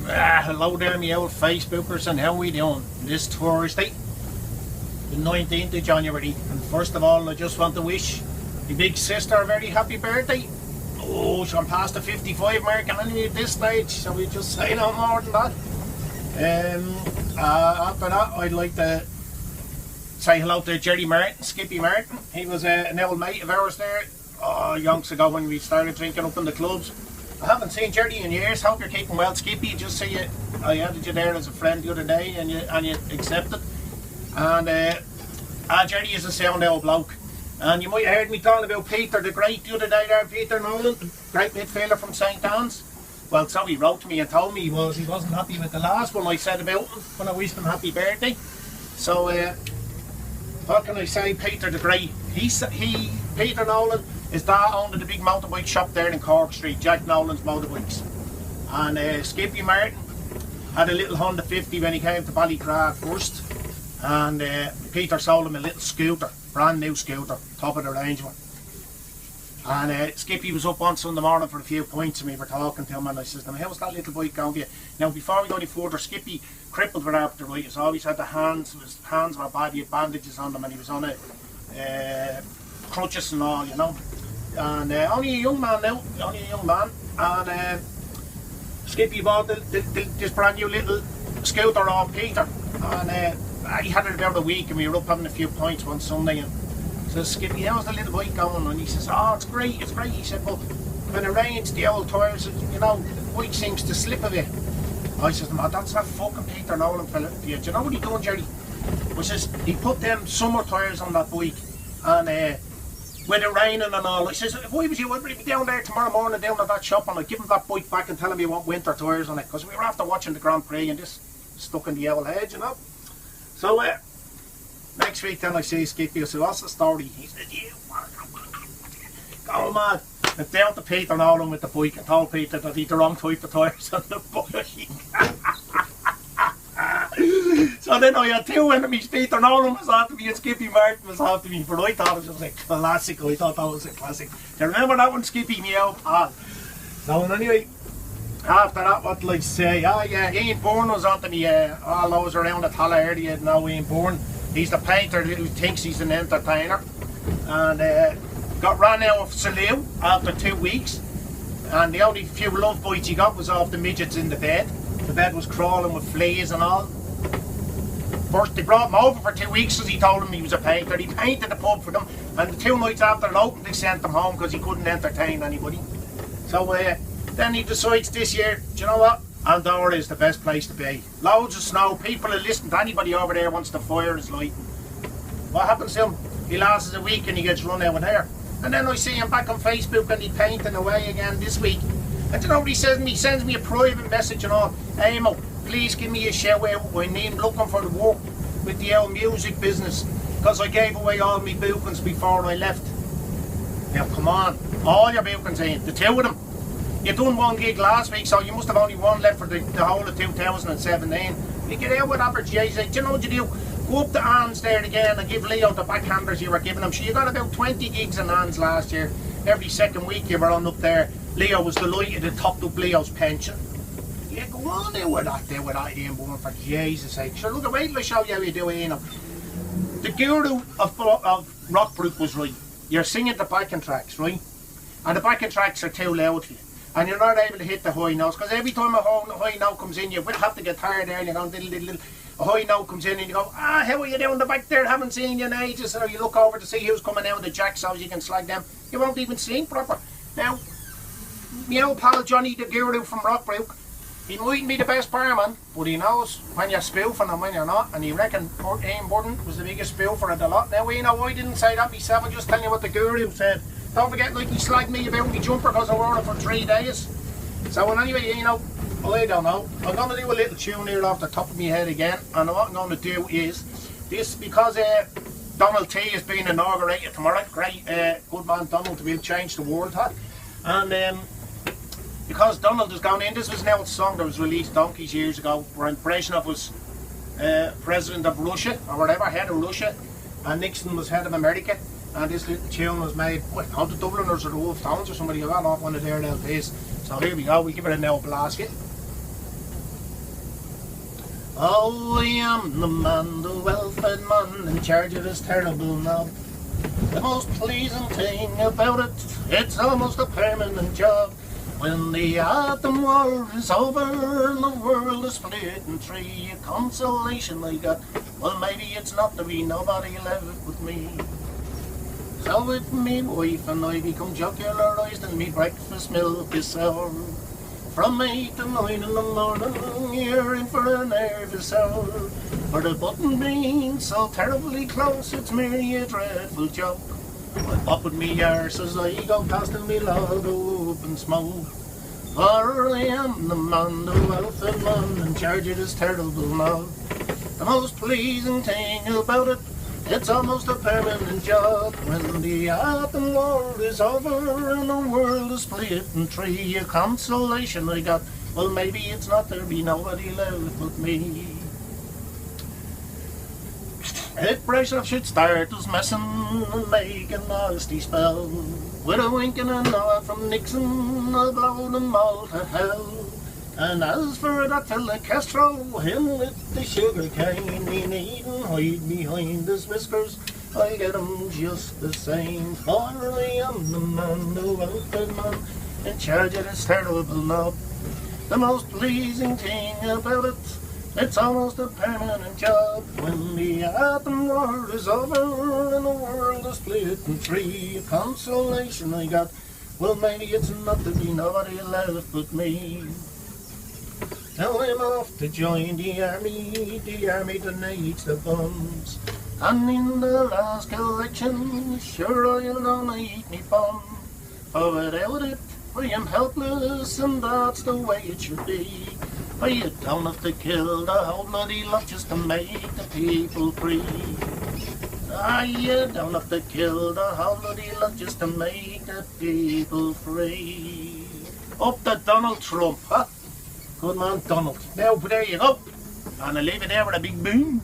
Hello there, me old Facebookers, and how we doing? This Thursday, the 19th of January, and first of all, I just want to wish my big sister a very happy birthday. Oh, I'm past the 55 mark, and anyway at this stage, so we just say no more than that. After that, I'd like to say hello to Jerry Martin, Skippy Martin. He was an old mate of ours there, yonks ago when we started drinking up in the clubs. I haven't seen Jerry in years. Hope you're keeping well, Skippy. Just see you. I added you there as a friend the other day, and you accepted. And Jerry is a sound old bloke. And you might have heard me talking about Peter the Great the other day there, Peter Nolan, great midfielder from St. Anne's. Well, so he wrote to me and told me he wasn't happy with the last one I said about him when I wished him happy birthday. So what can I say? Peter the Great. Peter Nolan. His dad owned the big motorbike shop there in Cork Street, Jack Nolan's Motorbikes. And Skippy Martin had a little Honda 50 when he came to Ballycrag first. And Peter sold him a little scooter, brand new scooter, top of the range one. And Skippy was up on Sunday morning for a few points and we were talking to him, and I says to him, how's that little bike going for you? Now before we go any further, Skippy crippled with arthritis, always had the hands, his hands were bad, he had bandages on them and he was on crutches and all, you know. And only a young man now, and Skippy bought this brand new little scooter off Peter, and he had it about a week and we were up having a few points one Sunday, and says, Skippy, how's the little bike going? And he says, oh, it's great. He said, but when it rains, the old tyres, you know, the bike seems to slip a bit. I says, oh, that's that fucking Peter Nolan fella for you. Do you know what he done, Jerry? I says, he put them summer tyres on that bike, and with it raining and all, I says, if I was you, I'd be down there tomorrow morning down at that shop and I'd give him that bike back and tell him he want winter tyres on it, because we were after watching the Grand Prix and this stuck in the old head, you know. So next week then I see Skippy, I said, what's the story? He said, you go mad. And down to Peter Nolan with the bike and told Peter that he'd the wrong type of tyres on the bike. So then I had two enemies. Peter Nolan was after me and Skippy Martin was after me, but I thought it was a classic. Do you remember that one, Skippy? Meow. So anyway, after that, what did I say? Oh yeah, Ian Byrne was onto me, all those around the Tala area know Ian Byrne. He's the painter who thinks he's an entertainer. And got ran out of Salou after 2 weeks. And the only few love bites he got was off the midgets in the bed. The bed was crawling with fleas and all. First, they brought him over for 2 weeks because he told them he was a painter. He painted the pub for them, and the 2 nights after it opened, they sent him home because he couldn't entertain anybody. So then he decides this year, do you know what? Andorra is the best place to be. Loads of snow, people are listening to anybody over there wants to fire his light. What happens to him? He lasts a week and he gets run out of there. And then I see him back on Facebook and he's painting away again this week. And you know what he says to me? He sends me a private message and all. Hey Mo, please give me a shout out. I'm looking for the work with the old music business because I gave away all my bookings before I left. Now come on, all your bookings in, the 2 of them. You done 1 gig last week, so you must have only 1 left for the whole of 2017. You get out with Albert J. Say, do you know what you do? Go up to Anne's there again and give Leo the backhanders you were giving him. So you got about 20 gigs in Anne's last year. Every second week you were on up there. Leo was delighted and topped up Leo's pension. Yeah, go on there with that Ian Byrne, for Jesus' sake. Sure, look, wait till I show you how you do it, you know. The guru of Rockbrook was right. You're singing the backing tracks, right? And the backing tracks are too loud for you. And you're not able to hit the high notes, because every time a high note comes in, you will have the guitar there and you're going diddle diddle. A high note comes in and you go, how are you doing the back there? Haven't seen you in ages. Or you look over to see who's coming out of the jack so you can slag them. You won't even sing proper. Now, my old pal Johnny the Guru from Rockbrook, he mightn't be the best barman, but he knows when you're spoofing and when you're not. And he reckoned Ian Byrne was the biggest spoofer of the lot. Now, you know, I didn't say that myself. I'm just telling you what the Guru said. Don't forget, like, he slagged me about my jumper because I wore it for 3 days. So, anyway, you know, I don't know. I'm going to do a little tune here off the top of my head again. And what I'm going to do is, this, because Donald T is being inaugurated tomorrow. Great, good man Donald will change the world, huh? And because Donald is going in, this was an old song that was released donkeys years ago, where Brezhnev was president of Russia, or whatever, head of Russia, and Nixon was head of America. And this little tune was made, well, how the Dubliners or the Wolf Towns or somebody like that off one of their LPs. So here we go, we give it a now blast. Oh, I am the man, the well-fed man, in charge of this terrible knob. The most pleasing thing about it, it's almost a permanent job. When the autumn war is over and the world is split in three, a consolation I got, well maybe it's not to be nobody left with me. So with me wife and I become jocularized and me breakfast milk is sour. From 8 to 9 in the morning, you're in for a nervous hour. For the button being so terribly close, it's merely a dreadful joke. I pop with me arse as I go past and me log up and smoke. For I am the man, the well-fed man, in charge of this terrible knob. The most pleasing thing about it, it's almost a permanent job. When the autumn war is over and the world is split in three, a consolation I got, well maybe it's not there be nobody left but me. At Brezhnev should start us messing and make a nasty spell. With a wink and a nod from Nixon, I'll blow them all to hell. And as for that fella Castro, him with the sugar cane, he needn't hide behind his whiskers, I'll get him just the same. For I am the man, the well-fed man, in charge of this terrible knob. The most pleasing thing about it, it's almost a permanent job. When the autumn war is over and the world is split in three, a consolation I got, well maybe it's not to be nobody left but me. Now I'm off to join the army that needs the bombs. And in the last election, sure I'll only eat me bum. For without it, I am helpless, and that's the way it should be. For you don't have to kill the whole bloody lot just to make the people free. Ah, you don't have to kill the whole bloody lot just to make the people free. Up to Donald Trump, huh? Good man, Donald. Now, there you go. And I leave it there with a big boom.